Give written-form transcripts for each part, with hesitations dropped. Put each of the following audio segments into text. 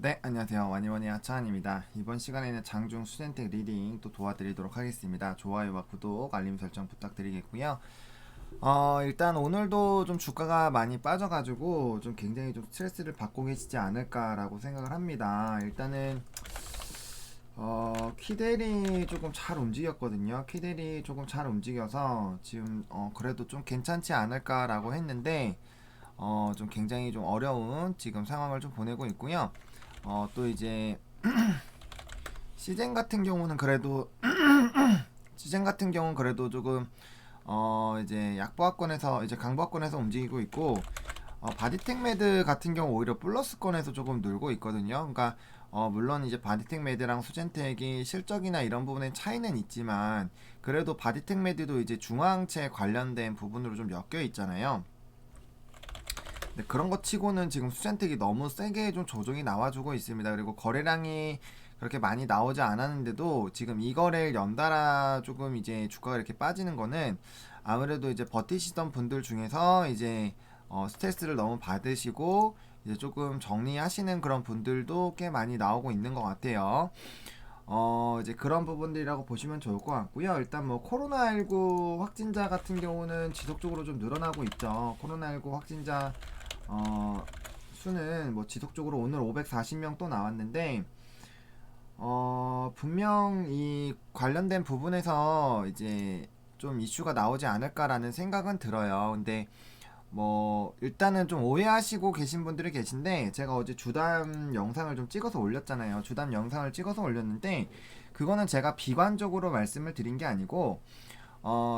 네, 안녕하세요. 와니와니 하차한입니다. 이번 시간에는 장중 수젠텍 리딩 또 도와드리도록 하겠습니다. 좋아요와 구독, 알림 설정 부탁드리겠고요. 일단 오늘도 좀 주가가 많이 빠져가지고 좀 굉장히 좀 스트레스를 받고 계시지 않을까라고 생각을 합니다. 일단은 키델이 조금 잘 움직였거든요. 키델이 조금 잘 움직여서 지금 그래도 좀 괜찮지 않을까라고 했는데 좀 굉장히 좀 어려운 지금 상황을 좀 보내고 있고요. 또 이제 시젠 같은 경우는 그래도 시젠 같은 경우는 그래도 조금 이제 약보합권에서 이제 강보합권에서 움직이고 있고 바디텍 매드 같은 경우 오히려 플러스권에서 조금 늘고 있거든요. 그러니까 물론 이제 바디텍 매드랑 수젠텍이 실적이나 이런 부분에 차이는 있지만 그래도 바디텍 매드도 이제 중앙체 관련된 부분으로 좀 엮여 있잖아요. 근데 그런 거 치고는 지금 수젠텍이 너무 세게 좀 조정이 나와주고 있습니다. 그리고 거래량이 그렇게 많이 나오지 않았는데도 지금 이 거래를 연달아 조금 이제 주가가 이렇게 빠지는 거는 아무래도 이제 버티시던 분들 중에서 이제 스트레스를 너무 받으시고 이제 조금 정리하시는 그런 분들도 꽤 많이 나오고 있는 것 같아요. 이제 그런 부분들이라고 보시면 좋을 것 같고요. 일단 뭐 코로나19 확진자 같은 경우는 지속적으로 좀 늘어나고 있죠. 코로나19 확진자 수는 뭐 지속적으로 오늘 540명 또 나왔는데 분명 이 관련된 부분에서 이제 좀 이슈가 나오지 않을까라는 생각은 들어요. 근데 뭐 일단은 좀 오해하시고 계신 분들이 계신데 제가 어제 주담 영상을 좀 찍어서 올렸잖아요. 주담 영상을 찍어서 올렸는데 그거는 제가 비관적으로 말씀을 드린 게 아니고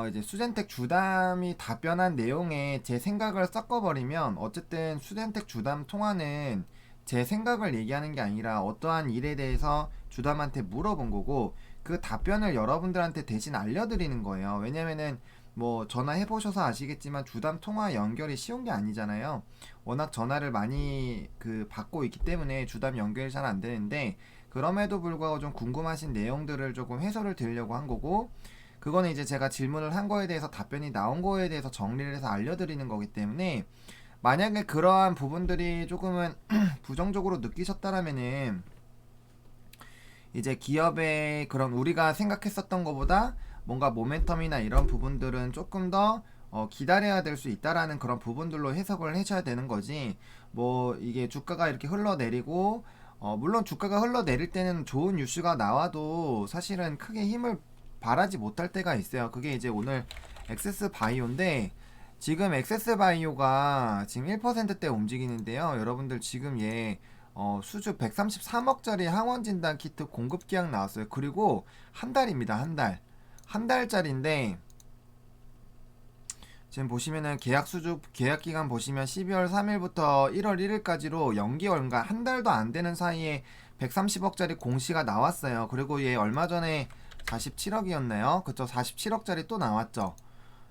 이제 수젠텍 주담이 답변한 내용에 제 생각을 섞어버리면 어쨌든 수젠텍 주담 통화는 제 생각을 얘기하는 게 아니라 어떠한 일에 대해서 주담한테 물어본 거고 그 답변을 여러분들한테 대신 알려드리는 거예요. 왜냐면은 뭐 전화해보셔서 아시겠지만 주담 통화 연결이 쉬운 게 아니잖아요. 워낙 전화를 많이 받고 있기 때문에 주담 연결이 잘 안 되는데 그럼에도 불구하고 좀 궁금하신 내용들을 조금 해설을 드리려고 한 거고 그거는 이제 제가 질문을 한 거에 대해서 답변이 나온 거에 대해서 정리를 해서 알려드리는 거기 때문에 만약에 그러한 부분들이 조금은 부정적으로 느끼셨다라면은 이제 기업의 그런 우리가 생각했었던 것보다 뭔가 모멘텀이나 이런 부분들은 조금 더 기다려야 될 수 있다라는 그런 부분들로 해석을 해줘야 되는 거지. 뭐 이게 주가가 이렇게 흘러내리고 물론 주가가 흘러내릴 때는 좋은 뉴스가 나와도 사실은 크게 힘을 발하지 못할 때가 있어요. 그게 이제 오늘 엑세스 바이오인데 지금 엑세스 바이오가 지금 1%대 움직이는데요. 여러분들 지금 얘 수주 133억짜리 항원 진단 키트 공급 계약 나왔어요. 그리고 한 달입니다. 한 달. 한 달짜리인데 지금 보시면은 계약 수주 계약 기간 보시면 12월 3일부터 1월 1일까지로 연기월 그러니까 한 달도 안 되는 사이에 130억짜리 공시가 나왔어요. 그리고 얘 얼마 전에 47억이었나요? 그쵸? 47억짜리 또 나왔죠.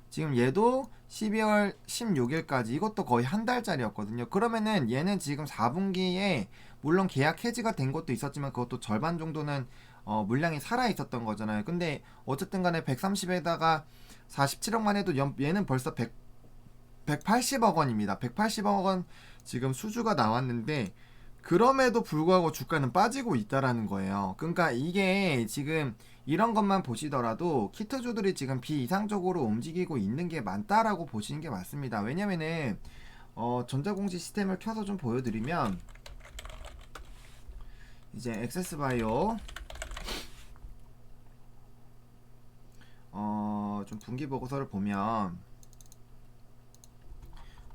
지금 얘도 12월 16일까지 이것도 거의 한 달짜리였거든요. 그러면은 얘는 지금 4분기에 물론 계약 해지가 된 것도 있었지만 그것도 절반 정도는 물량이 살아 있었던 거잖아요. 근데 어쨌든 간에 130에다가 47억만 해도 얘는 벌써 180억 원입니다. 180억 원 지금 수주가 나왔는데 그럼에도 불구하고 주가는 빠지고 있다라는 거예요. 그러니까 이게 지금 이런 것만 보시더라도 키트주들이 지금 비이상적으로 움직이고 있는 게 많다라고 보시는 게 맞습니다. 왜냐면은 전자공시 시스템을 켜서 좀 보여드리면 이제 엑세스바이오 좀 분기 보고서를 보면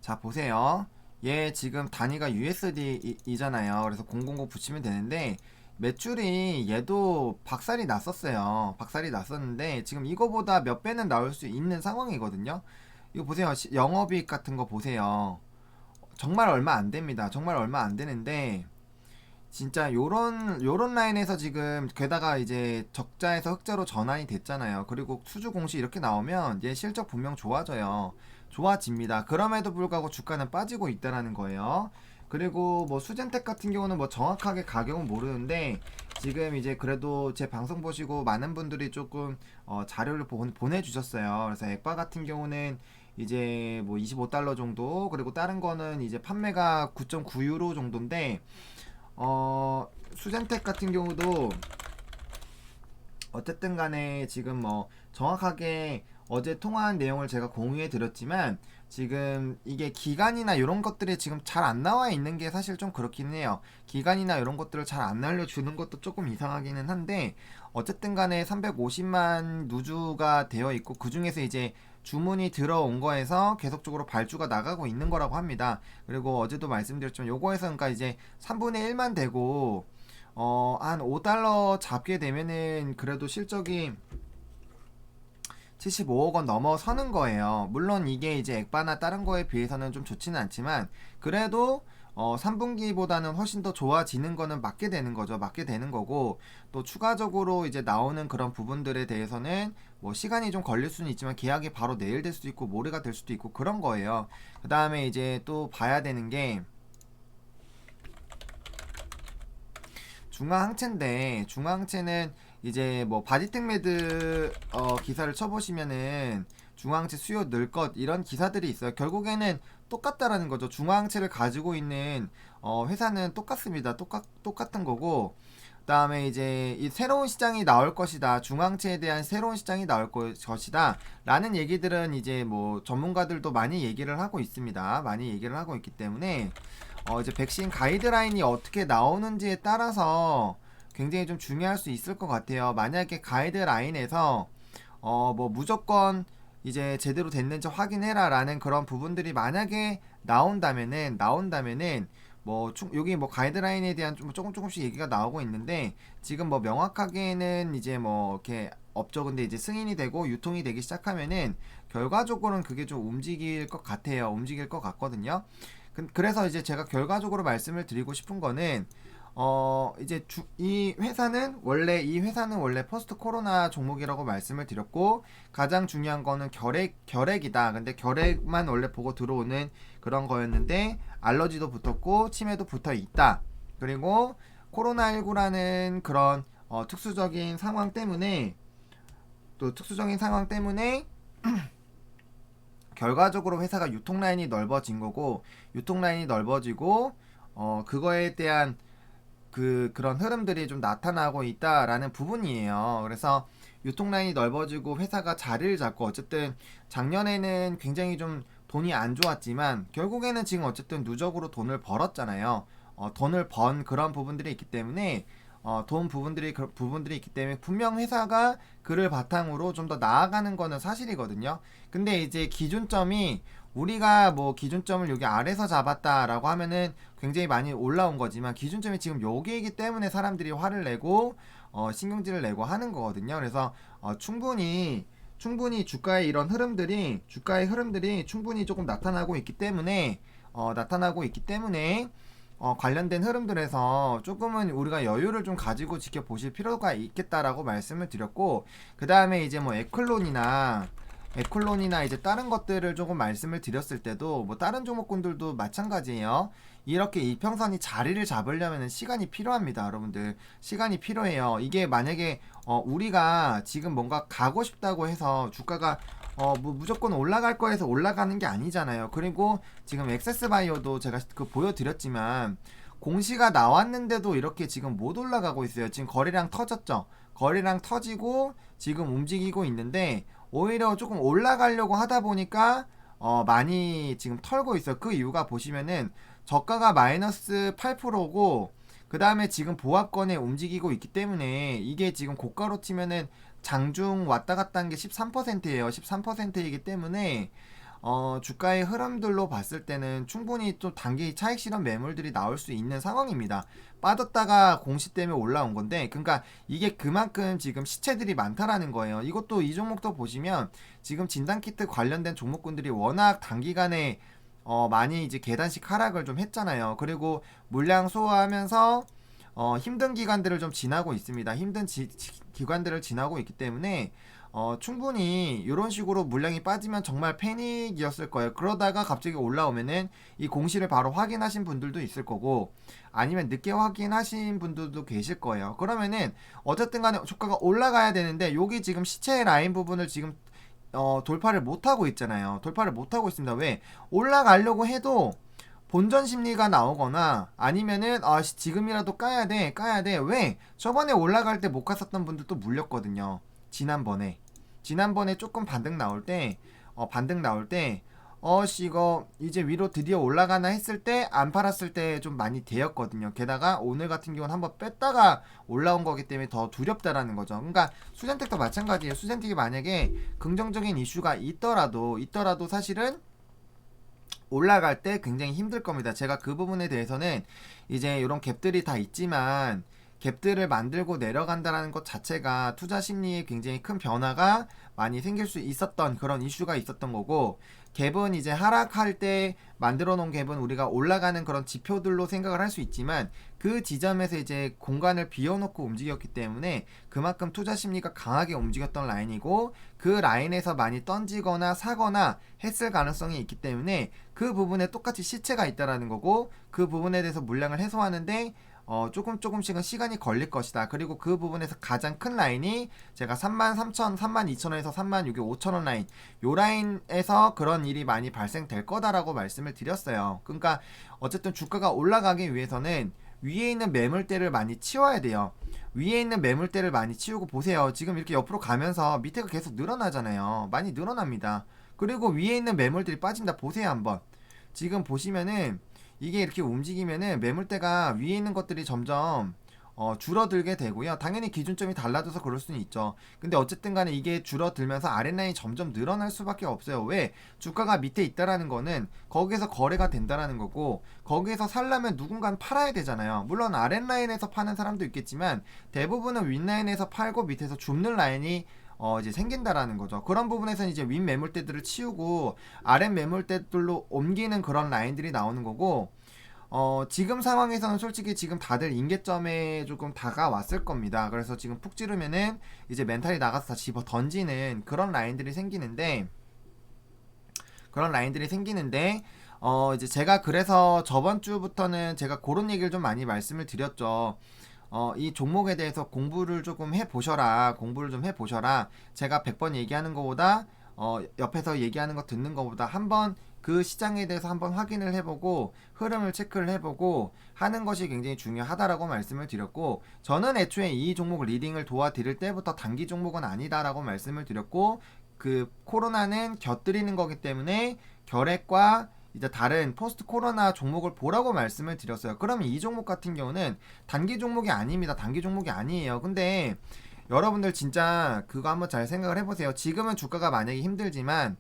자 보세요. 얘 지금 단위가 USD이잖아요. 그래서 009 붙이면 되는데 매출이 얘도 박살이 났었어요. 박살이 났었는데 지금 이거보다 몇 배는 나올 수 있는 상황이거든요. 이거 보세요. 영업이익 같은 거 보세요. 정말 얼마 안 됩니다. 정말 얼마 안 되는데 진짜 요런 라인에서 지금 게다가 이제 적자에서 흑자로 전환이 됐잖아요. 그리고 수주 공시 이렇게 나오면 얘 실적 분명 좋아져요. 좋아집니다. 그럼에도 불구하고 주가는 빠지고 있다라는 거예요. 그리고 뭐 수젠텍 같은 경우는 뭐 정확하게 가격은 모르는데 지금 이제 그래도 제 방송 보시고 많은 분들이 조금 자료를 보내주셨어요. 그래서 액바 같은 경우는 이제 뭐 25달러 정도 그리고 다른 거는 이제 판매가 9.9유로 정도인데 수젠텍 같은 경우도 어쨌든 간에 지금 뭐 정확하게 어제 통화한 내용을 제가 공유해 드렸지만 지금 이게 기간이나 이런 것들이 지금 잘 안 나와 있는 게 사실 좀 그렇긴 해요. 기간이나 이런 것들을 잘 안 알려주는 것도 조금 이상하기는 한데 어쨌든 간에 350만 누주가 되어 있고 그 중에서 이제 주문이 들어온 거에서 계속적으로 발주가 나가고 있는 거라고 합니다. 그리고 어제도 말씀드렸지만 요거에서 그러니까 이제 3분의 1만 되고 한 5달러 잡게 되면은 그래도 실적이 75억 원 넘어서는 거예요. 물론 이게 이제 액바나 다른 거에 비해서는 좀 좋지는 않지만 그래도 3분기보다는 훨씬 더 좋아지는 거는 맞게 되는 거죠. 맞게 되는 거고 또 추가적으로 이제 나오는 그런 부분들에 대해서는 뭐 시간이 좀 걸릴 수는 있지만 계약이 바로 내일 될 수도 있고 모레가 될 수도 있고 그런 거예요. 그 다음에 이제 또 봐야 되는 게 중화항체인데 중화항체는 이제 뭐 바디텍메드 기사를 쳐보시면은 중화항체 수요 늘 것 이런 기사들이 있어요. 결국에는 똑같다라는 거죠. 중화항체를 가지고 있는 회사는 똑같습니다. 똑같은 거고 그다음에 이제 이 새로운 시장이 나올 것이다. 중앙체에 대한 새로운 시장이 나올 것이다. 라는 얘기들은 이제 뭐 전문가들도 많이 얘기를 하고 있습니다. 많이 얘기를 하고 있기 때문에 이제 백신 가이드라인이 어떻게 나오는지에 따라서 굉장히 좀 중요할 수 있을 것 같아요. 만약에 가이드라인에서 뭐 무조건 이제 제대로 됐는지 확인해라 라는 그런 부분들이 만약에 나온다면은 뭐 여기 뭐 가이드라인에 대한 좀 조금씩 얘기가 나오고 있는데 지금 뭐 명확하게는 이제 뭐 이렇게 없죠. 근데 이제 승인이 되고 유통이 되기 시작하면은 결과적으로는 그게 좀 움직일 것 같아요. 움직일 것 같거든요. 그래서 이제 제가 결과적으로 말씀을 드리고 싶은 거는 이제 이 회사는 원래 포스트 코로나 종목이라고 말씀을 드렸고 가장 중요한 거는 결핵이다. 근데 결핵만 원래 보고 들어오는 그런 거였는데 알러지도 붙었고 치매도 붙어 있다. 그리고 코로나19라는 그런 특수적인 상황 때문에 결과적으로 회사가 유통 라인이 넓어진 거고 유통 라인이 넓어지고 그거에 대한 그런 흐름들이 좀 나타나고 있다라는 부분이에요. 그래서 유통 라인이 넓어지고 회사가 자리를 잡고 어쨌든 작년에는 굉장히 좀 돈이 안 좋았지만 결국에는 지금 어쨌든 누적으로 돈을 벌었잖아요. 돈을 번 그런 부분들이 있기 때문에 부분들이 있기 때문에 분명 회사가 그를 바탕으로 좀 더 나아가는 거는 사실이거든요. 근데 이제 기준점이 우리가 뭐 기준점을 여기 아래서 잡았다라고 하면은 굉장히 많이 올라온 거지만 기준점이 지금 여기이기 때문에 사람들이 화를 내고 신경질을 내고 하는 거거든요. 그래서 충분히 주가의 이런 주가의 흐름들이 충분히 조금 나타나고 있기 때문에 관련된 흐름들에서 조금은 우리가 여유를 좀 가지고 지켜보실 필요가 있겠다라고 말씀을 드렸고 그 다음에 이제 뭐 에클론이나 이제 다른 것들을 조금 말씀을 드렸을 때도 뭐 다른 종목군들도 마찬가지예요. 이렇게 이평선이 자리를 잡으려면 시간이 필요합니다. 여러분들 시간이 필요해요. 이게 만약에 우리가 지금 뭔가 가고 싶다고 해서 주가가 뭐 무조건 올라갈 거에서 올라가는 게 아니잖아요. 그리고 지금 엑세스바이오도 제가 보여드렸지만 공시가 나왔는데도 이렇게 지금 못 올라가고 있어요. 지금 거래량 터졌죠. 거래량 터지고 지금 움직이고 있는데 오히려 조금 올라가려고 하다 보니까 많이 지금 털고 있어요. 그 이유가 보시면은 저가가 마이너스 8%고 그 다음에 지금 보합권에 움직이고 있기 때문에 이게 지금 고가로 치면은 장중 왔다 갔다 한 게 13%예요. 13%이기 때문에 주가의 흐름들로 봤을 때는 충분히 또 단기 차익 실현 매물들이 나올 수 있는 상황입니다. 빠졌다가 공시 때문에 올라온 건데, 그러니까 이게 그만큼 지금 시체들이 많다라는 거예요. 이것도 이 종목도 보시면 지금 진단키트 관련된 종목군들이 워낙 단기간에 많이 이제 계단식 하락을 좀 했잖아요. 그리고 물량 소화하면서 힘든 기간들을 좀 지나고 있습니다. 기간들을 지나고 있기 때문에 충분히 이런 식으로 물량이 빠지면 정말 패닉이었을 거예요. 그러다가 갑자기 올라오면은 이 공시를 바로 확인하신 분들도 있을 거고 아니면 늦게 확인하신 분들도 계실 거예요. 그러면은 어쨌든 간에 주가가 올라가야 되는데 여기 지금 시체 라인 부분을 지금 돌파를 못하고 있잖아요. 돌파를 못하고 있습니다. 왜? 올라가려고 해도 본전 심리가 나오거나 아니면은 지금이라도 까야 돼. 왜? 저번에 올라갈 때 못 갔었던 분들도 물렸거든요. 지난번에 조금 반등 나올 때 이거 이제 위로 드디어 올라가나 했을 때 안 팔았을 때 좀 많이 되었거든요. 게다가 오늘 같은 경우는 한번 뺐다가 올라온 거기 때문에 더 두렵다라는 거죠. 그러니까 수젠텍도 마찬가지예요. 수젠텍이 만약에 긍정적인 이슈가 있더라도 사실은 올라갈 때 굉장히 힘들 겁니다. 제가 그 부분에 대해서는 이제 이런 갭들이 다 있지만 갭들을 만들고 내려간다는 것 자체가 투자 심리에 굉장히 큰 변화가 많이 생길 수 있었던 그런 이슈가 있었던 거고, 갭은 이제 하락할 때 만들어 놓은 갭은 우리가 올라가는 그런 지표들로 생각을 할 수 있지만 그 지점에서 이제 공간을 비워놓고 움직였기 때문에 그만큼 투자 심리가 강하게 움직였던 라인이고, 그 라인에서 많이 던지거나 사거나 했을 가능성이 있기 때문에 그 부분에 똑같이 시체가 있다라는 거고, 그 부분에 대해서 물량을 해소하는데 조금씩은 시간이 걸릴 것이다. 그리고 그 부분에서 가장 큰 라인이 제가 33,000, 32,000원에서 36,500원 라인, 요 라인에서 그런 일이 많이 발생될 거다라고 말씀을 드렸어요. 그러니까 어쨌든 주가가 올라가기 위해서는 위에 있는 매물대를 많이 치워야 돼요. 위에 있는 매물대를 많이 치우고 보세요. 지금 이렇게 옆으로 가면서 밑에가 계속 늘어나잖아요. 많이 늘어납니다. 그리고 위에 있는 매물들이 빠진다. 보세요 한번. 지금 보시면은 이게 이렇게 움직이면은 매물대가 위에 있는 것들이 점점 줄어들게 되고요. 당연히 기준점이 달라져서 그럴 수는 있죠. 근데 어쨌든 간에 이게 줄어들면서 아랫라인이 점점 늘어날 수밖에 없어요. 왜? 주가가 밑에 있다라는 거는 거기에서 거래가 된다라는 거고, 거기에서 살려면 누군가는 팔아야 되잖아요. 물론 아랫라인에서 파는 사람도 있겠지만 대부분은 윗라인에서 팔고 밑에서 줍는 라인이 이제 생긴다라는 거죠. 그런 부분에서는 이제 윗 매물대들을 치우고 아랫 매물대들로 옮기는 그런 라인들이 나오는 거고, 지금 상황에서는 솔직히 지금 다들 임계점에 조금 다가왔을 겁니다. 그래서 지금 푹 찌르면은 이제 멘탈이 나가서 다 집어 던지는 그런 라인들이 생기는데, 이제 제가 그래서 저번 주부터는 제가 그런 얘기를 좀 많이 말씀을 드렸죠. 이 종목에 대해서 공부를 좀 해보셔라. 제가 100번 얘기하는 것보다, 옆에서 얘기하는 거 듣는 것보다 한번 그 시장에 대해서 한번 확인을 해보고, 흐름을 체크를 해보고 하는 것이 굉장히 중요하다라고 말씀을 드렸고, 저는 애초에 이 종목 리딩을 도와드릴 때부터 단기 종목은 아니다라고 말씀을 드렸고, 그 코로나는 곁들이는 거기 때문에 결핵과 이제 다른 포스트 코로나 종목을 보라고 말씀을 드렸어요. 그러면 이 종목 같은 경우는 단기 종목이 아닙니다. 단기 종목이 아니에요. 근데 여러분들 진짜 그거 한번 잘 생각을 해보세요. 지금은 주가가 만약에 힘들지만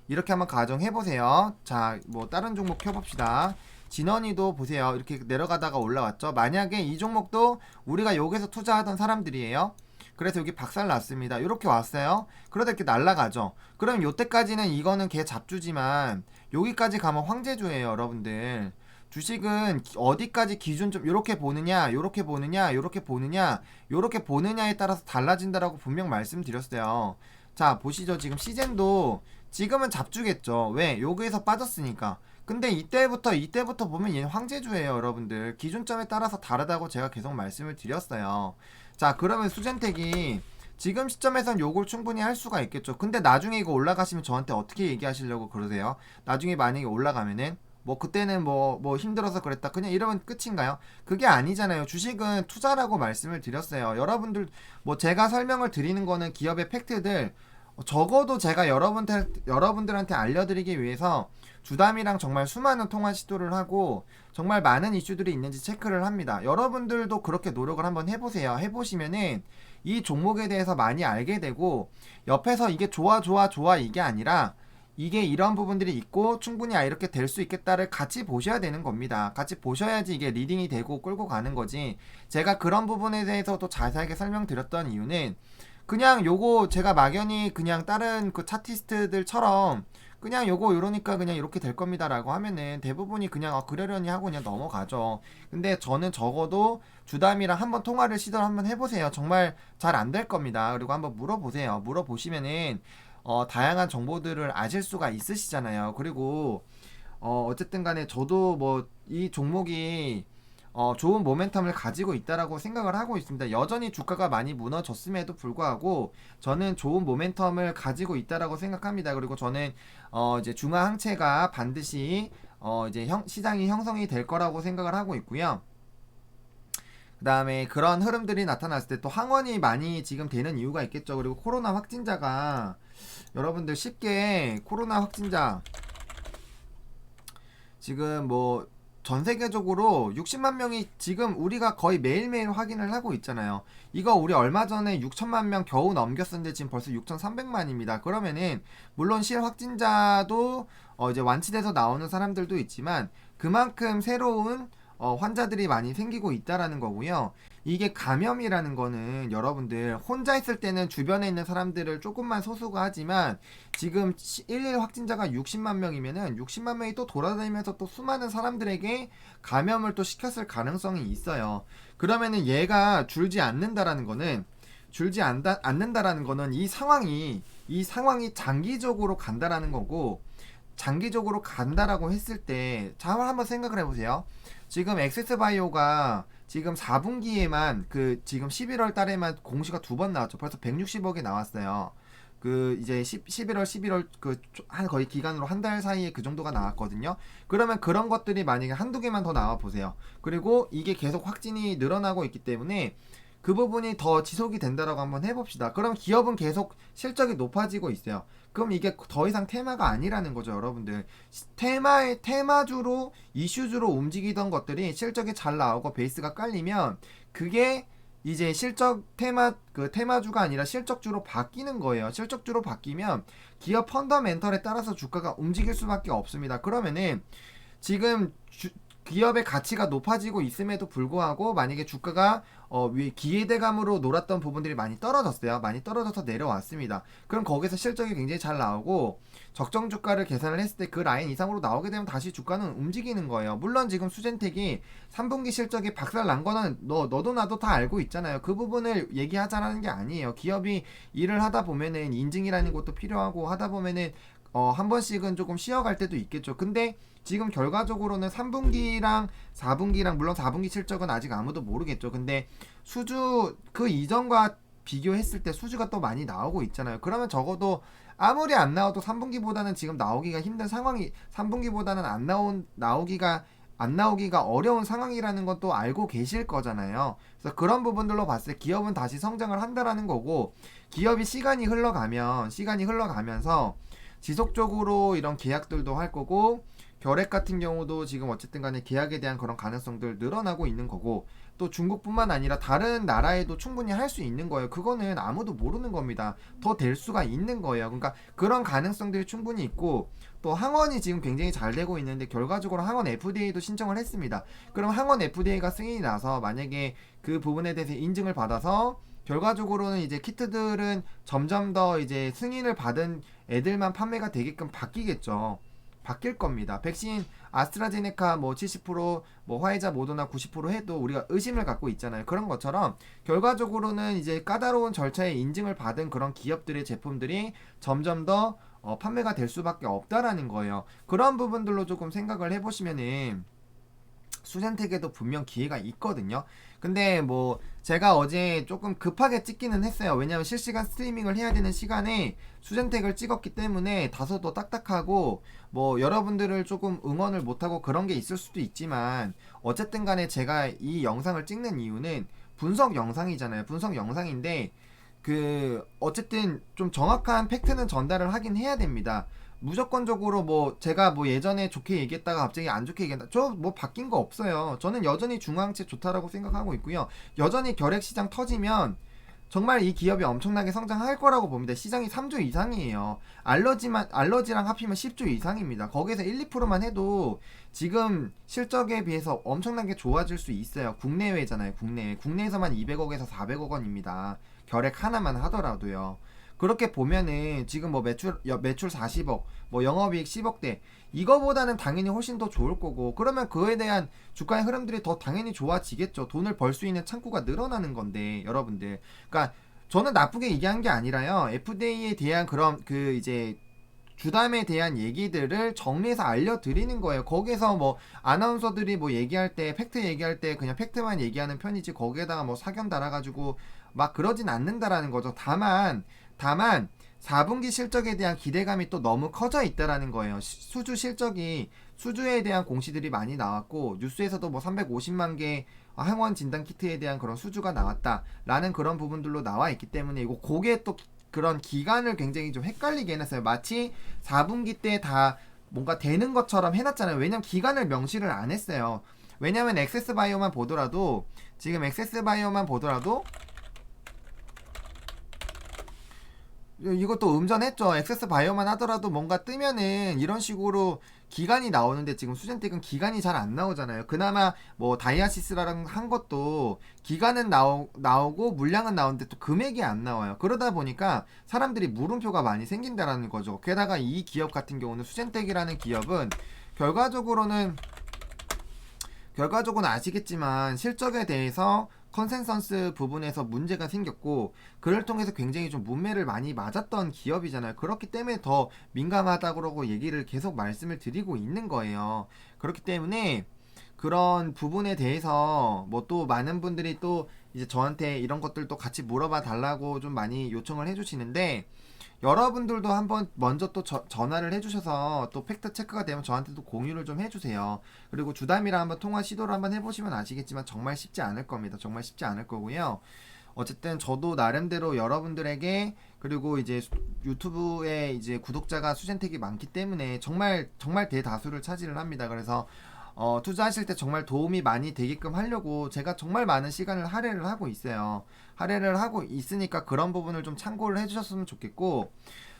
이렇게 한번 가정해보세요. 자, 뭐 다른 종목 켜봅시다. 진원이도 보세요. 이렇게 내려가다가 올라왔죠. 만약에 이 종목도 우리가 여기서 투자하던 사람들이에요. 그래서 여기 박살 났습니다. 이렇게 왔어요. 그러다 이렇게 날라가죠. 그럼 요때까지는 이거는 걔 잡주지만 여기까지 가면 황제주예요, 여러분들. 주식은 어디까지 기준 좀 요렇게 보느냐에 따라서 달라진다라고 분명 말씀드렸어요. 자, 보시죠. 지금 시젠도 지금은 잡주겠죠. 왜? 여기에서 빠졌으니까. 근데 이때부터 보면 얘는 황제주예요, 여러분들. 기준점에 따라서 다르다고 제가 계속 말씀을 드렸어요. 자, 그러면 수젠텍이 지금 시점에선 요걸 충분히 할 수가 있겠죠. 근데 나중에 이거 올라가시면 저한테 어떻게 얘기하시려고 그러세요? 나중에 만약에 올라가면은 뭐 그때는 뭐 힘들어서 그랬다 그냥 이러면 끝인가요? 그게 아니잖아요. 주식은 투자라고 말씀을 드렸어요. 여러분들 뭐 제가 설명을 드리는 거는 기업의 팩트들, 적어도 제가 여러분들한테 알려드리기 위해서 주담이랑 정말 수많은 통화 시도를 하고 정말 많은 이슈들이 있는지 체크를 합니다. 여러분들도 그렇게 노력을 한번 해보세요. 해보시면은 이 종목에 대해서 많이 알게 되고, 옆에서 이게 좋아 이게 아니라 이게 이런 부분들이 있고 충분히 이렇게 될 수 있겠다를 같이 보셔야 되는 겁니다. 같이 보셔야지 이게 리딩이 되고 끌고 가는 거지. 제가 그런 부분에 대해서도 자세하게 설명드렸던 이유는 그냥 요거 제가 막연히 그냥 다른 그 차티스트들처럼 그냥 요거 요러니까 그냥 이렇게 될 겁니다라고 하면은 대부분이 그냥 그러려니 하고 그냥 넘어가죠. 근데 저는 적어도 주담이랑 한번 통화를 시도를 한번 해보세요. 정말 잘 안 될 겁니다. 그리고 한번 물어보세요. 물어보시면은 다양한 정보들을 아실 수가 있으시잖아요. 그리고 어쨌든 간에 저도 뭐 이 종목이 좋은 모멘텀을 가지고 있다라고 생각을 하고 있습니다. 여전히 주가가 많이 무너졌음에도 불구하고 저는 좋은 모멘텀을 가지고 있다라고 생각합니다. 그리고 저는 이제 중화항체가 반드시 이제 시장이 형성이 될 거라고 생각을 하고 있고요. 그 다음에 그런 흐름들이 나타났을 때 또 항원이 많이 지금 되는 이유가 있겠죠. 그리고 코로나 확진자가 여러분들 쉽게 코로나 확진자 지금 뭐 전 세계적으로 60만 명이 지금 우리가 거의 매일매일 확인을 하고 있잖아요. 이거 우리 얼마 전에 6천만 명 겨우 넘겼었는데 지금 벌써 6,300만입니다. 그러면은 물론 실 확진자도 이제 완치돼서 나오는 사람들도 있지만 그만큼 새로운 환자들이 많이 생기고 있다라는 거고요. 이게 감염이라는 거는 여러분들 혼자 있을 때는 주변에 있는 사람들을 조금만 소수가 하지만 지금 일일 확진자가 60만 명이면은 60만 명이 또 돌아다니면서 또 수많은 사람들에게 감염을 또 시켰을 가능성이 있어요. 그러면은 얘가 줄지 않는다라는 거는 않는다라는 거는 이 상황이 장기적으로 간다라는 거고 장기적으로 간다라고 했을 때 자 한번 생각을 해보세요. 지금 엑세스바이오가 지금 4분기에만 지금 11월 달에만 공시가 2번 나왔죠. 벌써 160억이 나왔어요. 이제 11월 11월 한 거의 기간으로 한 달 사이에 그 정도가 나왔거든요. 그러면 그런 것들이 만약에 한두 개만 더 나와 보세요. 그리고 이게 계속 확진이 늘어나고 있기 때문에 그 부분이 더 지속이 된다라고 한번 해봅시다. 그럼 기업은 계속 실적이 높아지고 있어요. 그럼 이게 더 이상 테마가 아니라는 거죠, 여러분들. 테마주로, 이슈주로 움직이던 것들이 실적이 잘 나오고 베이스가 깔리면 그게 이제 테마주가 아니라 실적주로 바뀌는 거예요. 실적주로 바뀌면 기업 펀더멘털에 따라서 주가가 움직일 수밖에 없습니다. 그러면은 지금 기업의 가치가 높아지고 있음에도 불구하고 만약에 주가가 기대감으로 놀았던 부분들이 많이 떨어졌어요. 많이 떨어져서 내려왔습니다. 그럼 거기서 실적이 굉장히 잘 나오고 적정 주가를 계산을 했을 때 그 라인 이상으로 나오게 되면 다시 주가는 움직이는 거예요. 물론 지금 수젠텍이 3분기 실적이 박살 난 거는 너도 나도 다 알고 있잖아요. 그 부분을 얘기하자라는 게 아니에요. 기업이 일을 하다 보면은 인증이라는 것도 필요하고 하다 보면은 한 번씩은 조금 쉬어갈 때도 있겠죠. 근데 지금 결과적으로는 3분기랑 4분기랑 물론 4분기 실적은 아직 아무도 모르겠죠. 근데 수주 그 이전과 비교했을 때 수주가 또 많이 나오고 있잖아요. 그러면 적어도 아무리 안 나와도 3분기보다는 지금 나오기가 힘든 상황이 3분기보다는 안 나오기가 어려운 상황이라는 것도 알고 계실 거잖아요. 그래서 그런 부분들로 봤을 때 기업은 다시 성장을 한다라는 거고 기업이 시간이 흘러가면서 지속적으로 이런 계약들도 할 거고 결핵 같은 경우도 지금 어쨌든 간에 계약에 대한 그런 가능성들 늘어나고 있는 거고 또 중국뿐만 아니라 다른 나라에도 충분히 할 수 있는 거예요. 그거는 아무도 모르는 겁니다. 더 될 수가 있는 거예요. 그러니까 그런 가능성들이 충분히 있고 또 항원이 지금 굉장히 잘 되고 있는데 결과적으로 항원 FDA도 신청을 했습니다. 그럼 항원 FDA가 승인이 나서 만약에 그 부분에 대해서 인증을 받아서 결과적으로는 이제 키트들은 점점 더 이제 승인을 받은 애들만 판매가 되게끔 바뀌겠죠. 바뀔 겁니다. 백신 아스트라제네카 뭐 70%뭐 화이자 모더나 90% 해도 우리가 의심을 갖고 있잖아요. 그런 것처럼 결과적으로는 이제 까다로운 절차에 인증을 받은 그런 기업들의 제품들이 점점 더 판매가 될 수밖에 없다라는 거예요. 그런 부분들로 조금 생각을 해보시면은 수젠텍에도 분명 기회가 있거든요. 근데 뭐 제가 어제 조금 급하게 찍기는 했어요. 왜냐면 실시간 스트리밍을 해야 되는 시간에 수젠텍을 찍었기 때문에 다소 더 딱딱하고 뭐 여러분들을 조금 응원을 못하고 그런 게 있을 수도 있지만 어쨌든 간에 제가 이 영상을 찍는 이유는 분석 영상이잖아요. 분석 영상인데 어쨌든 좀 정확한 팩트는 전달을 하긴 해야 됩니다. 무조건적으로 뭐 제가 뭐 예전에 좋게 얘기했다가 갑자기 안 좋게 얘기한다. 저 뭐 바뀐 거 없어요. 저는 여전히 중앙체 좋다라고 생각하고 있고요. 여전히 결핵 시장 터지면 정말 이 기업이 엄청나게 성장할 거라고 봅니다. 시장이 3조 이상이에요. 알러지랑 합치면 10조 이상입니다. 거기서 1, 2%만 해도 지금 실적에 비해서 엄청나게 좋아질 수 있어요. 국내외잖아요. 국내에서만 200억에서 400억 원입니다. 결핵 하나만 하더라도요. 그렇게 보면은 지금 뭐 매출 40억, 뭐 영업이익 10억대 이거보다는 당연히 훨씬 더 좋을 거고 그러면 그에 대한 주가의 흐름들이 더 당연히 좋아지겠죠. 돈을 벌 수 있는 창구가 늘어나는 건데 여러분들. 그러니까 저는 나쁘게 얘기한 게 아니라요. FDA에 대한 그런 이제 주담에 대한 얘기들을 정리해서 알려드리는 거예요. 거기서 뭐 아나운서들이 뭐 얘기할 때 팩트 얘기할 때 그냥 팩트만 얘기하는 편이지 거기에다가 뭐 사견 달아가지고 막 그러진 않는다라는 거죠. 다만 4분기 실적에 대한 기대감이 또 너무 커져 있다라는 거예요. 수주 실적이 수주에 대한 공시들이 많이 나왔고 뉴스에서도 뭐 350만 개 항원 진단 키트에 대한 그런 수주가 나왔다라는 그런 부분들로 나와 있기 때문에 이거 그게 또 그런 기간을 굉장히 좀 헷갈리게 해놨어요. 마치 4분기 때 다 뭔가 되는 것처럼 해놨잖아요. 왜냐면 기간을 명시를 안 했어요. 왜냐면 엑세스바이오만 보더라도 지금 엑세스바이오만 보더라도 이것도 음전했죠. 액세스 바이오만 하더라도 뭔가 뜨면은 이런 식으로 기간이 나오는데 지금 수젠텍은 기간이 잘 안 나오잖아요. 그나마 뭐 다이아시스라는 한 것도 기간은 나오고 물량은 나오는데 또 금액이 안 나와요. 그러다 보니까 사람들이 물음표가 많이 생긴다라는 거죠. 게다가 이 기업 같은 경우는 수젠텍이라는 기업은 결과적으로는 아시겠지만 실적에 대해서 컨센서스 부분에서 문제가 생겼고 그를 통해서 굉장히 좀 문매를 많이 맞았던 기업이잖아요. 그렇기 때문에 더 민감하다고 얘기를 계속 말씀을 드리고 있는 거예요. 그렇기 때문에 그런 부분에 대해서 뭐 또 많은 분들이 또 이제 저한테 이런 것들도 같이 물어봐 달라고 좀 많이 요청을 해주시는데 여러분들도 한번 먼저 또 전화를 해주셔서 또 팩트 체크가 되면 저한테도 공유를 좀 해주세요. 그리고 주담이랑 한번 통화 시도를 한번 해보시면 아시겠지만 정말 쉽지 않을 겁니다. 정말 쉽지 않을 거고요. 어쨌든 저도 나름대로 여러분들에게 그리고 이제 유튜브에 이제 구독자가 수젠텍이 많기 때문에 정말 대다수를 차지를 합니다. 그래서 투자하실 때 정말 도움이 많이 되게끔 하려고 제가 정말 많은 시간을 할애를 하고 있어요. 할애를 하고 있으니까 그런 부분을 좀 참고를 해주셨으면 좋겠고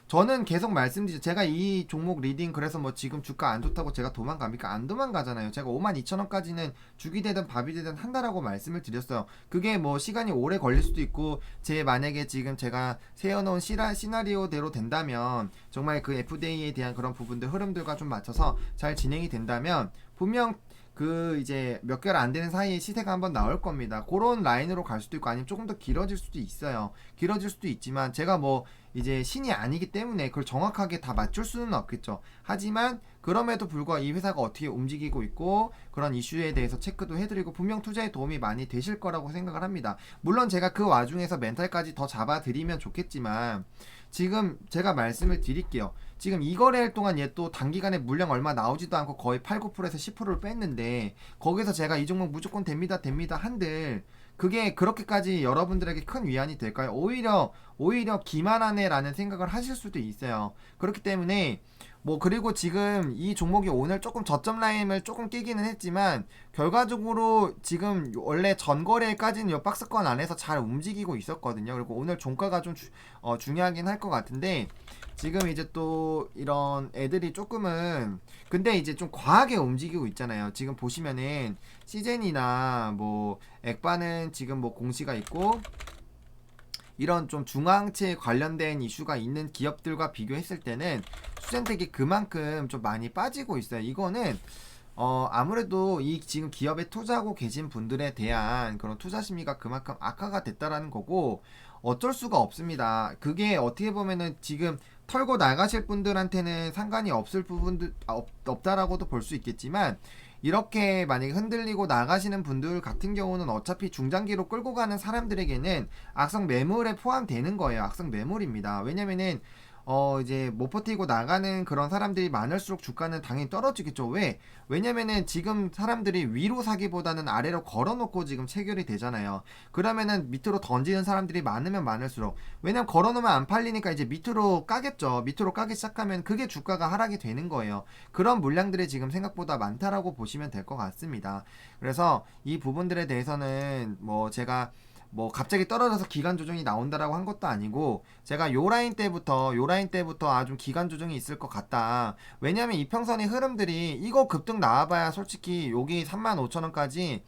저는 계속 말씀드리죠. 제가 이 종목 리딩 그래서 뭐 지금 주가 안 좋다고 제가 도망갑니까? 안 도망가잖아요. 제가 52,000원까지는 죽이 되든 밥이 되든 한다라고 말씀을 드렸어요. 그게 뭐 시간이 오래 걸릴 수도 있고 만약에 지금 제가 세워놓은 시나리오대로 된다면 정말 그 FDA에 대한 그런 부분들 흐름들과 좀 맞춰서 잘 진행이 된다면 분명 그 이제 몇 개월 안 되는 사이에 시세가 한번 나올 겁니다. 그런 라인으로 갈 수도 있고 아니면 조금 더 길어질 수도 있어요. 길어질 수도 있지만 제가 뭐 이제 신이 아니기 때문에 그걸 정확하게 다 맞출 수는 없겠죠. 하지만 그럼에도 불구하고 이 회사가 어떻게 움직이고 있고 그런 이슈에 대해서 체크도 해드리고 분명 투자에 도움이 많이 되실 거라고 생각을 합니다. 물론 제가 그 와중에서 멘탈까지 더 잡아드리면 좋겠지만 지금 제가 말씀을 드릴게요. 지금 이 거래일 동안 얘 또 단기간에 물량 얼마 나오지도 않고 거의 8, 9%에서 10%를 뺐는데 거기서 제가 이 종목 무조건 됩니다 한들 그게 그렇게까지 여러분들에게 큰 위안이 될까요? 오히려 기만하네라는 생각을 하실 수도 있어요. 그렇기 때문에 뭐 그리고 지금 이 종목이 오늘 조금 저점 라인을 조금 깨기는 했지만 결과적으로 지금 원래 전거래일까지는 이 박스권 안에서 잘 움직이고 있었거든요. 그리고 오늘 종가가 좀 중요하긴 할 것 같은데 지금 이제 또 이런 애들이 조금은 근데 이제 좀 과하게 움직이고 있잖아요. 지금 보시면은 시젠이나 뭐 액바는 지금 뭐 공시가 있고 이런 좀 중앙체 관련된 이슈가 있는 기업들과 비교했을 때는 수젠텍이 그만큼 좀 많이 빠지고 있어요. 이거는 아무래도 이 지금 기업에 투자하고 계신 분들에 대한 그런 투자 심리가 그만큼 악화가 됐다라는 거고 어쩔 수가 없습니다. 그게 어떻게 보면은 지금 털고 나가실 분들한테는 상관이 없을 부분도 없다라고도 볼 수 있겠지만 이렇게 만약에 흔들리고 나가시는 분들 같은 경우는 어차피 중장기로 끌고 가는 사람들에게는 악성 매물에 포함되는 거예요. 악성 매물입니다. 왜냐면은 이제 못 버티고 나가는 그런 사람들이 많을수록 주가는 당연히 떨어지겠죠. 왜냐면은 지금 사람들이 위로 사기보다는 아래로 걸어놓고 지금 체결이 되잖아요. 그러면은 밑으로 던지는 사람들이 많으면 많을수록 왜냐면 걸어놓으면 안 팔리니까 이제 밑으로 까겠죠. 밑으로 까기 시작하면 그게 주가가 하락이 되는 거예요. 그런 물량들이 지금 생각보다 많다라고 보시면 될 것 같습니다. 그래서 이 부분들에 대해서는 뭐 제가 뭐 갑자기 떨어져서 기간 조정이 나온다라고 한 것도 아니고 제가 요 라인 때부터 아주 기간 조정이 있을 것 같다. 왜냐면 이평선의 흐름들이 이거 급등 나와봐야 솔직히 여기 35,000원까지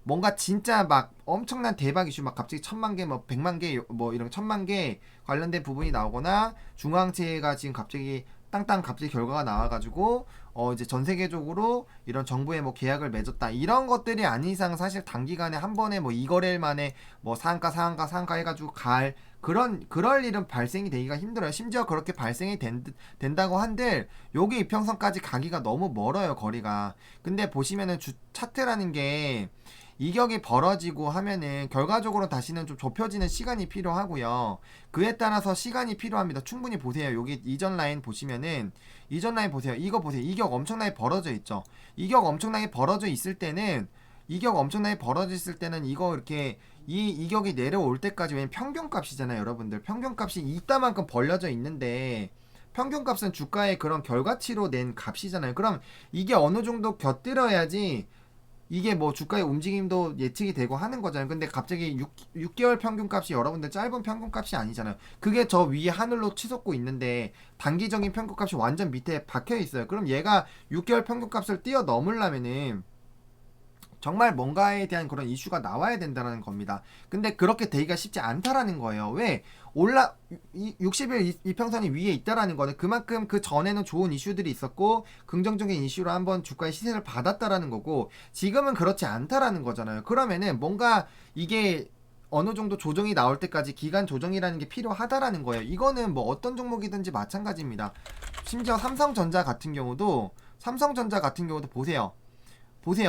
뭔가 진짜 막 엄청난 대박 이슈 막 갑자기 1000만 개 뭐 100만 개 뭐 이런 1000만 개 관련된 부분이 나오거나 중앙체가 지금 갑자기 땅땅 갑자기 결과가 나와가지고 이제 전 세계적으로 이런 정부의 뭐 계약을 맺었다 이런 것들이 아닌 이상 사실 단기간에 한 번에 뭐 이거래일 만에 뭐 상한가 해가지고 그럴 일은 발생이 되기가 힘들어요. 심지어 그렇게 발생이 된다고 한들 여기 이평선까지 가기가 너무 멀어요. 거리가. 근데 보시면은 차트라는 게 이격이 벌어지고 하면은 결과적으로 다시는 좀 좁혀지는 시간이 필요하고요. 그에 따라서 시간이 필요합니다. 충분히 보세요. 여기 이전 라인 보시면은 이전 라인 보세요. 이거 보세요. 이격 엄청나게 벌어져 있죠. 이격 엄청나게 벌어져 있을 때는 이격 엄청나게 벌어져 있을 때는 이거 이렇게 이 이격이 내려올 때까지, 왜냐면 평균값이잖아요, 여러분들. 평균값이 이따만큼 벌려져 있는데 평균값은 주가의 그런 결과치로 낸 값이잖아요. 그럼 이게 어느 정도 곁들여야지 이게 뭐 주가의 움직임도 예측이 되고 하는 거잖아요. 근데 갑자기 6개월 평균값이 여러분들 짧은 평균값이 아니잖아요. 그게 저 위에 하늘로 치솟고 있는데 단기적인 평균값이 완전 밑에 박혀 있어요. 그럼 얘가 6개월 평균값을 뛰어넘으려면은 정말 뭔가에 대한 그런 이슈가 나와야 된다는 겁니다. 근데 그렇게 되기가 쉽지 않다라는 거예요. 왜? 60일 이평선이 위에 있다라는 거는 그만큼 그 전에는 좋은 이슈들이 있었고 긍정적인 이슈로 한번 주가의 시세를 받았다라는 거고, 지금은 그렇지 않다라는 거잖아요. 그러면은 뭔가 이게 어느 정도 조정이 나올 때까지 기간 조정이라는 게 필요하다라는 거예요. 이거는 뭐 어떤 종목이든지 마찬가지입니다. 심지어 삼성전자 같은 경우도 보세요.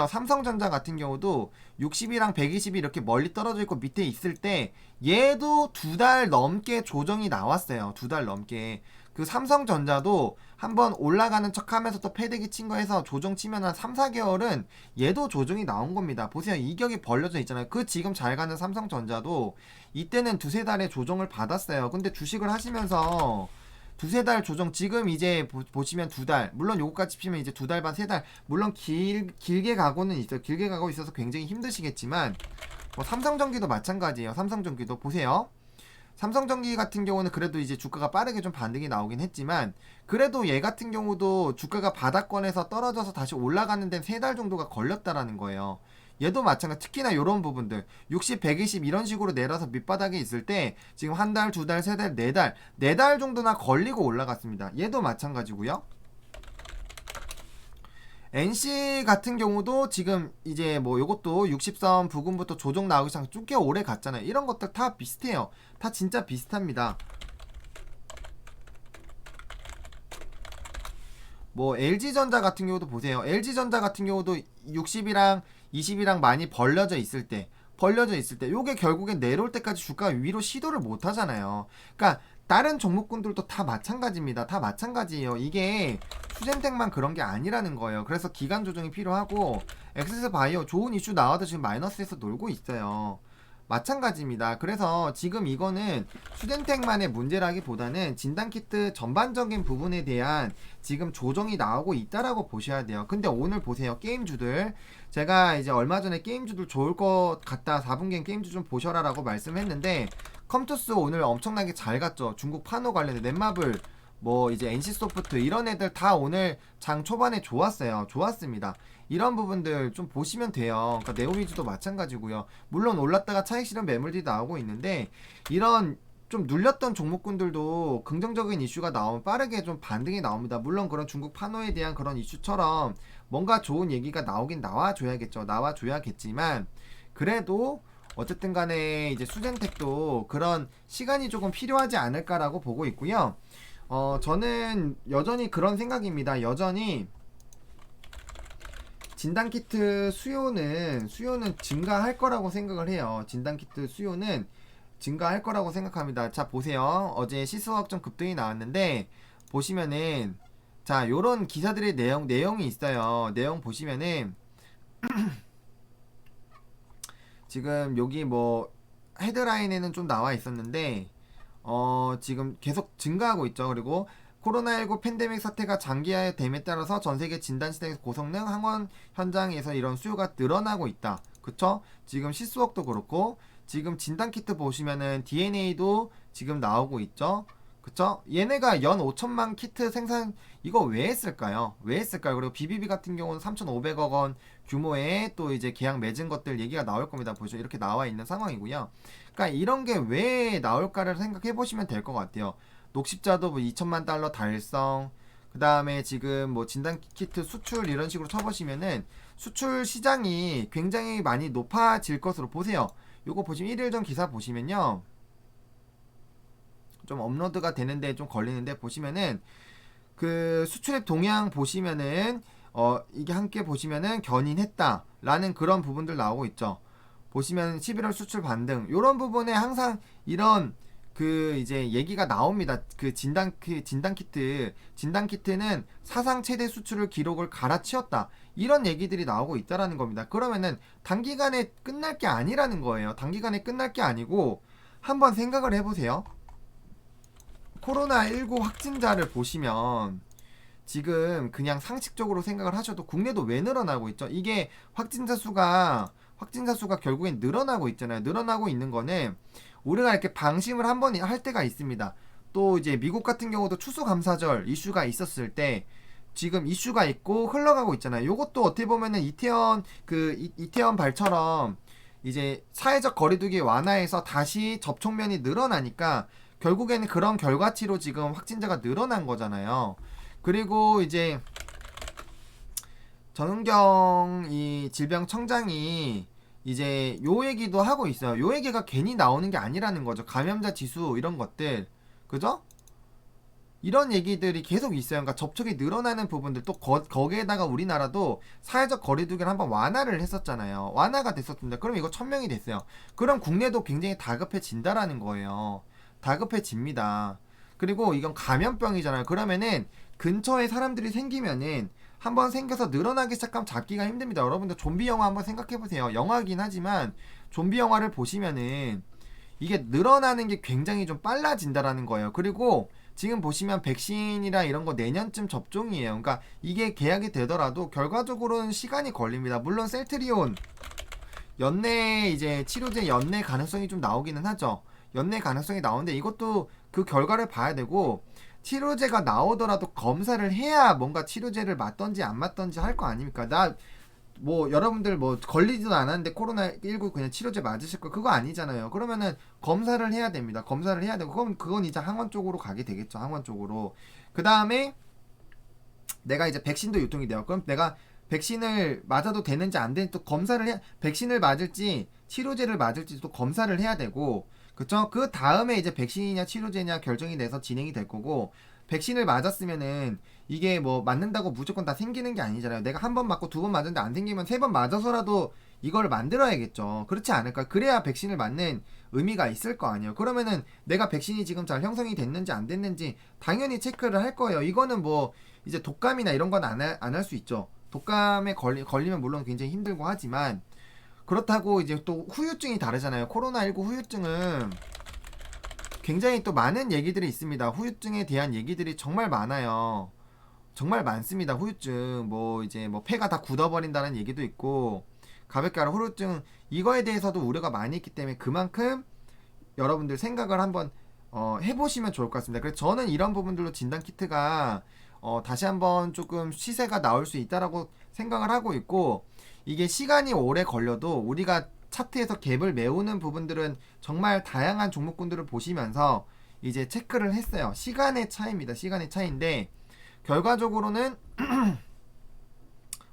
삼성전자 같은 경우도 60이랑 120이 이렇게 멀리 떨어져 있고 밑에 있을 때 얘도 2달 넘게 조정이 나왔어요. 2달 넘게. 그 삼성전자도 한번 올라가는 척 하면서 또 패대기 친 거 해서 조정 치면 한 3, 4개월은 얘도 조정이 나온 겁니다. 보세요. 이격이 벌려져 있잖아요. 그 지금 잘 가는 삼성전자도 이때는 2~3달의 조정을 받았어요. 근데 주식을 하시면서 2~3달 조정, 지금 이제 보시면 2달, 물론 요거까지 치면 이제 2달 반, 3달, 물론 길게 가고는 있어요. 길게 가고 있어서 굉장히 힘드시겠지만 뭐 삼성전기도 마찬가지예요. 삼성전기도 보세요. 삼성전기 같은 경우는 그래도 이제 주가가 빠르게 좀 반등이 나오긴 했지만 그래도 얘 같은 경우도 주가가 바닥권에서 떨어져서 다시 올라가는 데는 3달 정도가 걸렸다라는 거예요. 얘도 마찬가지. 특히나 이런 부분들 60, 120 이런 식으로 내려서 밑바닥에 있을 때 지금 한 달, 2달, 3달, 4달 4달 정도나 걸리고 올라갔습니다. 얘도 마찬가지고요. NC 같은 경우도 지금 이제 뭐 요것도 60선 부근부터 조정 나오기 시작 꽤 오래 갔잖아요. 이런 것들 다 비슷해요. 다 진짜 비슷합니다. 뭐 LG전자 같은 경우도 보세요. LG전자 같은 경우도 60이랑 20이랑 많이 벌려져 있을 때 요게 결국엔 내려올 때까지 주가가 위로 시도를 못 하잖아요. 그러니까 다른 종목군들도 다 마찬가지입니다. 다 마찬가지예요. 이게 수젠텍만 그런 게 아니라는 거예요. 그래서 기간 조정이 필요하고 엑세스바이오 좋은 이슈 나와도 지금 마이너스에서 놀고 있어요. 마찬가지입니다. 그래서 지금 이거는 수젠텍만의 문제라기보다는 진단키트 전반적인 부분에 대한 지금 조정이 나오고 있다라고 보셔야 돼요. 근데 오늘 보세요. 게임주들, 제가 이제 얼마 전에 게임주들 좋을 것 같다, 4분기엔 게임주 좀 보셔라라고 말씀했는데 컴투스 오늘 엄청나게 잘 갔죠. 중국 파노 관련된 넷마블, 뭐 이제 NC소프트 이런 애들 다 오늘 장 초반에 좋았습니다. 이런 부분들 좀 보시면 돼요. 그러니까 네오위즈도 마찬가지고요. 물론 올랐다가 차익 실현 매물들이 나오고 있는데 이런 좀 눌렸던 종목군들도 긍정적인 이슈가 나오면 빠르게 좀 반등이 나옵니다. 물론 그런 중국 파노에 대한 그런 이슈처럼 뭔가 좋은 얘기가 나오긴 나와줘야겠죠. 나와줘야겠지만 그래도 어쨌든 간에 이제 수젠텍도 그런 시간이 조금 필요하지 않을까라고 보고 있고요. 저는 여전히 그런 생각입니다. 여전히 진단키트 수요는 증가할 거라고 생각을 해요. 진단키트 수요는 증가할 거라고 생각합니다. 자, 보세요. 어제 시스워크 좀 급등이 나왔는데 보시면은 자, 요런 기사들의 내용이 있어요. 내용 보시면은 지금 여기 뭐 헤드라인에는 좀 나와 있었는데 지금 계속 증가하고 있죠. 그리고 코로나19 팬데믹 사태가 장기화됨에 따라서 전세계 진단시장에서 고성능 항원 현장에서 이런 수요가 늘어나고 있다. 그쵸? 지금 시스웍도 그렇고 지금 진단키트 보시면은 DNA도 지금 나오고 있죠. 그쵸? 얘네가 연 5천만 키트 생산 이거 왜 했을까요? 그리고 BBB 같은 경우는 3,500억 원 규모의 또 이제 계약 맺은 것들 얘기가 나올 겁니다. 보시죠. 이렇게 나와 있는 상황이고요. 그러니까 이런 게 왜 나올까를 생각해 보시면 될 것 같아요. 녹십자도 뭐 2천만 달러 달성, 그 다음에 지금 뭐 진단키트 수출 이런 식으로 쳐보시면은 수출 시장이 굉장히 많이 높아질 것으로 보세요. 요거 보시면 1일 전 기사 보시면요. 좀 업로드가 되는데 좀 걸리는데 보시면은 그 수출액 동향 보시면은 이게 함께 보시면은 견인했다 라는 그런 부분들 나오고 있죠. 보시면 11월 수출 반등 요런 부분에 항상 이런 그 이제 얘기가 나옵니다. 그 진단 키트는 사상 최대 수출을 기록을 갈아치웠다. 이런 얘기들이 나오고 있다라는 겁니다. 그러면은 단기간에 끝날 게 아니라는 거예요. 단기간에 끝날 게 아니고 한번 생각을 해보세요. 코로나19 확진자를 보시면 지금 그냥 상식적으로 생각을 하셔도 국내도 왜 늘어나고 있죠? 이게 확진자 수가 결국엔 늘어나고 있잖아요. 늘어나고 있는 거는 우리가 이렇게 방심을 한번 할 때가 있습니다. 또 이제 미국 같은 경우도 추수감사절 이슈가 있었을 때 지금 이슈가 있고 흘러가고 있잖아요. 요것도 어떻게 보면은 이태원 발처럼 이제 사회적 거리두기 완화해서 다시 접촉면이 늘어나니까 결국에는 그런 결과치로 지금 확진자가 늘어난 거잖아요. 그리고 이제 전은경 이 질병청장이 이제 요 얘기도 하고 있어요. 요 얘기가 괜히 나오는 게 아니라는 거죠. 감염자 지수 이런 것들, 그죠? 이런 얘기들이 계속 있어요. 그러니까 접촉이 늘어나는 부분들 또 거기에다가 우리나라도 사회적 거리두기를 한번 완화를 했었잖아요. 완화가 됐었습니다. 그럼 이거 1000명이 됐어요. 그럼 국내도 굉장히 다급해진다라는 거예요. 다급해집니다. 그리고 이건 감염병이잖아요. 그러면은 근처에 사람들이 생기면은 한번 생겨서 늘어나기 시작하면 잡기가 힘듭니다. 여러분들 좀비 영화 한번 생각해보세요. 영화긴 하지만 좀비 영화를 보시면은 이게 늘어나는 게 굉장히 좀 빨라진다라는 거예요. 그리고 지금 보시면 백신이랑 이런 거 내년쯤 접종이에요. 그러니까 이게 계약이 되더라도 결과적으로는 시간이 걸립니다. 물론 셀트리온 연내 이제 치료제 연내 가능성이 좀 나오기는 하죠. 연내 가능성이 나오는데 이것도 그 결과를 봐야 되고 치료제가 나오더라도 검사를 해야 뭔가 치료제를 맞던지 안 맞던지 할 거 아닙니까? 나 뭐 여러분들 뭐 걸리지도 않았는데 코로나19 그냥 치료제 맞으실 거 그거 아니잖아요. 그러면은 검사를 해야 됩니다. 검사를 해야 되고 그건 이제 항원 쪽으로 가게 되겠죠. 항원 쪽으로. 그 다음에 내가 이제 백신도 유통이 돼요. 그럼 내가 백신을 맞아도 되는지 안 되는지 또 검사를 해 백신을 맞을지 치료제를 맞을지 또 검사를 해야 되고 그쵸? 그 다음에 이제 백신이냐 치료제냐 결정이 돼서 진행이 될 거고 백신을 맞았으면은 이게 뭐 맞는다고 무조건 다 생기는 게 아니잖아요. 내가 한 번 맞고 두 번 맞았는데 안 생기면 세 번 맞아서라도 이걸 만들어야겠죠. 그렇지 않을까? 그래야 백신을 맞는 의미가 있을 거 아니에요. 그러면은 내가 백신이 지금 잘 형성이 됐는지 안 됐는지 당연히 체크를 할 거예요. 이거는 뭐 이제 독감이나 이런 건 안 할 수 있죠. 독감에 걸리면 물론 굉장히 힘들고 하지만 그렇다고 이제 또 후유증이 다르잖아요. 코로나19 후유증은 굉장히 또 많은 얘기들이 있습니다. 후유증에 대한 얘기들이 정말 많아요. 정말 많습니다. 후유증 뭐 이제 뭐 폐가 다 굳어버린다는 얘기도 있고 가볍게 말하 후유증 이거에 대해서도 우려가 많이 있기 때문에 그만큼 여러분들 생각을 한번 해보시면 좋을 것 같습니다. 그래서 저는 이런 부분들로 진단 키트가 다시 한번 조금 시세가 나올 수 있다라고 생각을 하고 있고 이게 시간이 오래 걸려도 우리가 차트에서 갭을 메우는 부분들은 정말 다양한 종목군들을 보시면서 이제 체크를 했어요. 시간의 차이입니다. 시간의 차이인데 결과적으로는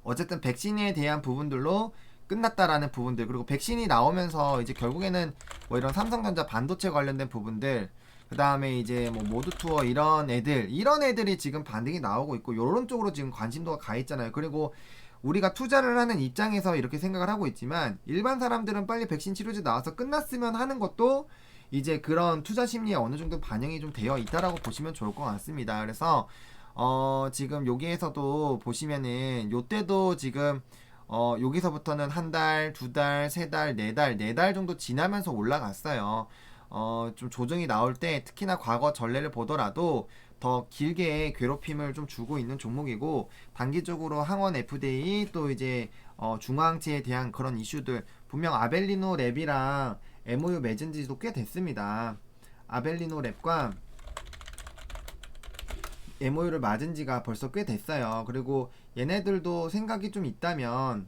어쨌든 백신에 대한 부분들로 끝났다라는 부분들 그리고 백신이 나오면서 이제 결국에는 뭐 이런 삼성전자 반도체 관련된 부분들 그 다음에 이제 뭐 모두투어 이런 애들이 지금 반등이 나오고 있고 요런 쪽으로 지금 관심도가 가 있잖아요. 그리고 우리가 투자를 하는 입장에서 이렇게 생각을 하고 있지만 일반 사람들은 빨리 백신 치료제 나와서 끝났으면 하는 것도 이제 그런 투자 심리에 어느 정도 반영이 좀 되어 있다라고 보시면 좋을 것 같습니다. 그래서 지금 여기에서도 보시면은 요때도 지금 여기서부터는 한 달, 두 달, 세 달, 네 달 정도 지나면서 올라갔어요. 좀 조정이 나올 때 특히나 과거 전례를 보더라도 더 길게 괴롭힘을 좀 주고 있는 종목이고 단기적으로 항원 FDA 또 이제 중앙지에 대한 그런 이슈들 분명 아벨리노 랩이랑 MOU 맺은 지도 꽤 됐습니다. 아벨리노 랩과 MOU를 맞은 지가 벌써 꽤 됐어요. 그리고 얘네들도 생각이 좀 있다면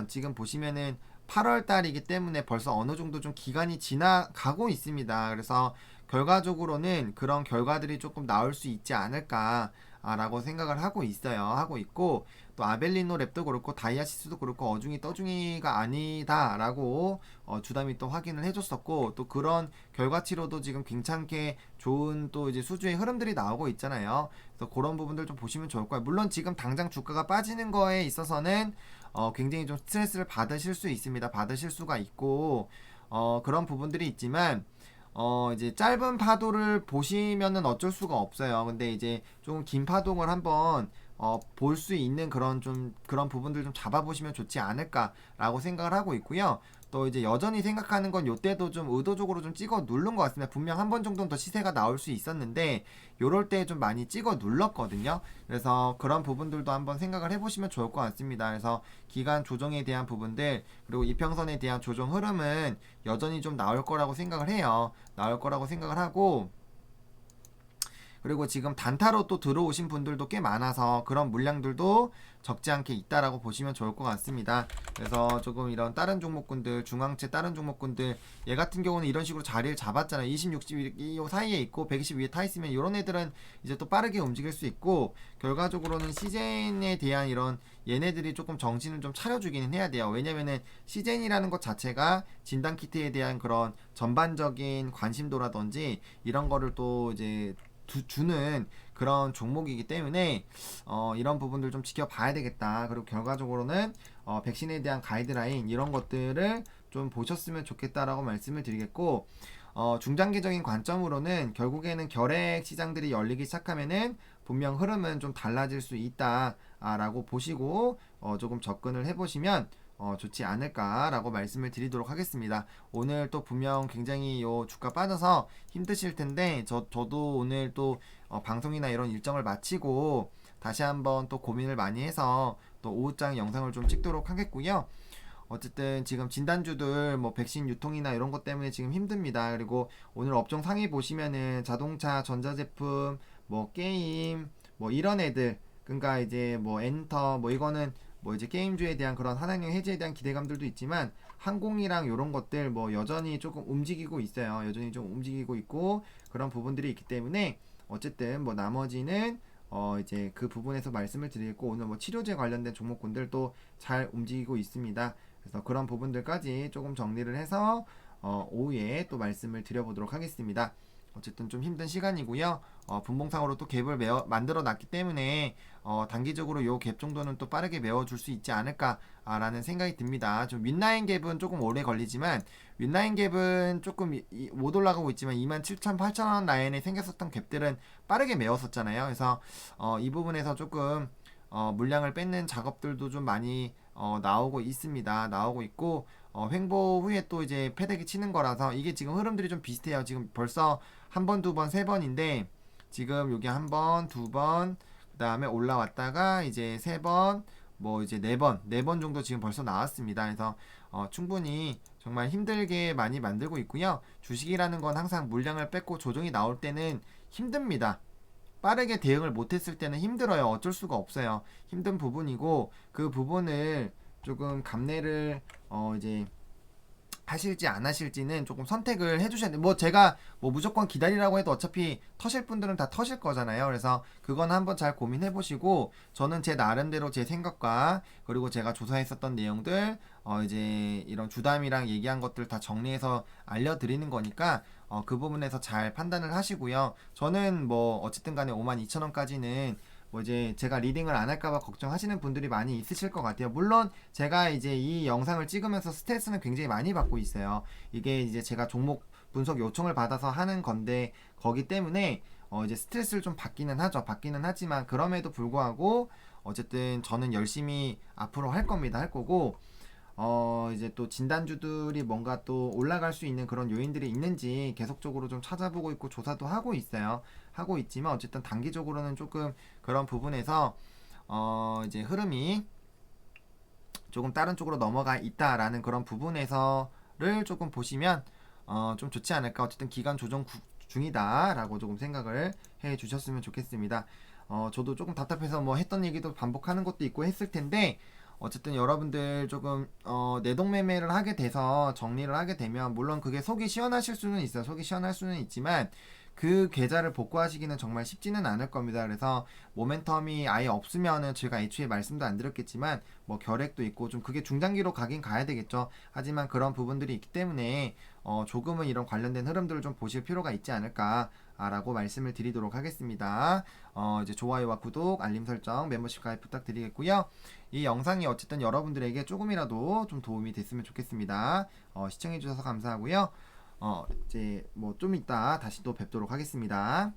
지금 보시면은 8월 달이기 때문에 벌써 어느 정도 좀 기간이 지나가고 있습니다. 그래서 결과적으로는 그런 결과들이 조금 나올 수 있지 않을까 라고 생각을 하고 있어요. 하고 있고 또 아벨리노 랩도 그렇고 다이아시스도 그렇고 어중이 떠중이가 아니다 라고 주담이 또 확인을 해줬었고 또 그런 결과치로도 지금 괜찮게 좋은 또 이제 수주의 흐름들이 나오고 있잖아요. 그래서 그런 부분들 좀 보시면 좋을 거예요. 물론 지금 당장 주가가 빠지는 거에 있어서는 굉장히 좀 스트레스를 받으실 수 있습니다. 받으실 수가 있고 그런 부분들이 있지만 이제 짧은 파도를 보시면은 어쩔 수가 없어요. 근데 이제 좀 긴 파동을 한번 볼 수 있는 그런 부분들 좀 잡아보시면 좋지 않을까라고 생각을 하고 있고요. 또 이제 여전히 생각하는 건 요때도 좀 의도적으로 좀 찍어 누른 것 같습니다. 분명 한 번 정도는 더 시세가 나올 수 있었는데 요럴 때 좀 많이 찍어 눌렀거든요. 그래서 그런 부분들도 한번 생각을 해보시면 좋을 것 같습니다. 그래서 기간 조정에 대한 부분들 그리고 이평선에 대한 조정 흐름은 여전히 좀 나올 거라고 생각을 해요. 나올 거라고 생각을 하고 그리고 지금 단타로 또 들어오신 분들도 꽤 많아서 그런 물량들도 적지 않게 있다라고 보시면 좋을 것 같습니다. 그래서 조금 이런 다른 종목군들, 중앙채 다른 종목군들, 얘 같은 경우는 이런 식으로 자리를 잡았잖아요. 20, 60 이 사이에 있고 120 위에 타 있으면 이런 애들은 이제 또 빠르게 움직일 수 있고 결과적으로는 시젠에 대한 이런 얘네들이 조금 정신을 좀 차려주기는 해야 돼요. 왜냐면은 시젠이라는 것 자체가 진단키트에 대한 그런 전반적인 관심도라든지 이런 거를 또 이제 주는 그런 종목이기 때문에 이런 부분들 좀 지켜봐야 되겠다. 그리고 결과적으로는 백신에 대한 가이드라인 이런 것들을 좀 보셨으면 좋겠다라고 말씀을 드리겠고 중장기적인 관점으로는 결국에는 결핵 시장들이 열리기 시작하면은 분명 흐름은 좀 달라질 수 있다라고 보시고 조금 접근을 해보시면 좋지 않을까라고 말씀을 드리도록 하겠습니다. 오늘 또 분명 굉장히 요 주가 빠져서 힘드실 텐데 저도 오늘 또 방송이나 이런 일정을 마치고 다시 한번 또 고민을 많이 해서 또 오후장 영상을 좀 찍도록 하겠고요. 어쨌든 지금 진단주들 뭐 백신 유통이나 이런 것 때문에 지금 힘듭니다. 그리고 오늘 업종 상위 보시면은 자동차, 전자제품, 뭐 게임, 뭐 이런 애들 그러니까 이제 뭐 엔터 뭐 이거는 뭐 이제 게임주에 대한 그런 한학령 해지에 대한 기대감들도 있지만 항공이랑 이런 것들 뭐 여전히 조금 움직이고 있어요. 여전히 좀 움직이고 있고 그런 부분들이 있기 때문에 어쨌든 뭐 나머지는 이제 그 부분에서 말씀을 드리고 오늘 뭐 치료제 관련된 종목군들도 잘 움직이고 있습니다. 그래서 그런 부분들까지 조금 정리를 해서 오후에 또 말씀을 드려보도록 하겠습니다. 어쨌든 좀 힘든 시간이고요. 분봉상으로 또 갭을 만들어 놨기 때문에 단기적으로 요 갭 정도는 또 빠르게 메워줄 수 있지 않을까라는 생각이 듭니다. 좀 윗라인 갭은 조금 오래 걸리지만 윗라인 갭은 조금 못 올라가고 있지만 27,000, 8,000원 라인에 생겼었던 갭들은 빠르게 메웠었잖아요. 그래서 이 부분에서 조금 물량을 뺏는 작업들도 좀 많이 나오고 있습니다. 나오고 있고 횡보 후에 또 이제 패대기 치는 거라서 이게 지금 흐름들이 좀 비슷해요. 지금 벌써 한 번, 두 번, 세 번인데 지금 여기 한 번, 두 번, 그 다음에 올라왔다가 이제 세 번, 뭐 이제 네 번, 네 번 정도 지금 벌써 나왔습니다. 그래서 충분히 정말 힘들게 많이 만들고 있고요. 주식이라는 건 항상 물량을 뺏고 조정이 나올 때는 힘듭니다. 빠르게 대응을 못했을 때는 힘들어요. 어쩔 수가 없어요. 힘든 부분이고 그 부분을 조금 감내를 이제 하실지 안 하실지는 조금 선택을 해주셔야 돼요. 뭐 제가 뭐 무조건 기다리라고 해도 어차피 터실 분들은 다 터실 거잖아요. 그래서 그건 한번 잘 고민해 보시고 저는 제 나름대로 제 생각과 그리고 제가 조사했었던 내용들 이제 이런 주담이랑 얘기한 것들 다 정리해서 알려드리는 거니까 그 부분에서 잘 판단을 하시고요. 저는 뭐 어쨌든 간에 52,000원까지는 뭐 이제 제가 리딩을 안 할까봐 걱정하시는 분들이 많이 있으실 것 같아요. 물론 제가 이제 이 영상을 찍으면서 스트레스는 굉장히 많이 받고 있어요. 이게 이제 제가 종목 분석 요청을 받아서 하는 건데 거기 때문에 이제 스트레스를 좀 받기는 하죠. 받기는 하지만 그럼에도 불구하고 어쨌든 저는 열심히 앞으로 할 겁니다. 할 거고 이제 또 진단주들이 뭔가 또 올라갈 수 있는 그런 요인들이 있는지 계속적으로 좀 찾아보고 있고 조사도 하고 있어요. 하고 있지만 어쨌든 단기적으로는 조금 그런 부분에서 이제 흐름이 조금 다른 쪽으로 넘어가 있다라는 그런 부분에서를 조금 보시면 좀 좋지 않을까. 어쨌든 기간 조정 중이다라고 조금 생각을 해 주셨으면 좋겠습니다. 저도 조금 답답해서 뭐 했던 얘기도 반복하는 것도 있고 했을 텐데 어쨌든 여러분들 조금 내동매매를 하게 돼서 정리를 하게 되면 물론 그게 속이 시원하실 수는 있어요. 속이 시원할 수는 있지만 그 계좌를 복구하시기는 정말 쉽지는 않을 겁니다. 그래서 모멘텀이 아예 없으면은 제가 애초에 말씀도 안 드렸겠지만 뭐 결핵도 있고 좀 그게 중장기로 가긴 가야 되겠죠. 하지만 그런 부분들이 있기 때문에 조금은 이런 관련된 흐름들을 좀 보실 필요가 있지 않을까 라고 말씀을 드리도록 하겠습니다. 이제 좋아요와 구독, 알림 설정, 멤버십 가입 부탁드리겠고요. 이 영상이 어쨌든 여러분들에게 조금이라도 좀 도움이 됐으면 좋겠습니다. 시청해주셔서 감사하고요. 이제 뭐 좀 이따 다시 또 뵙도록 하겠습니다.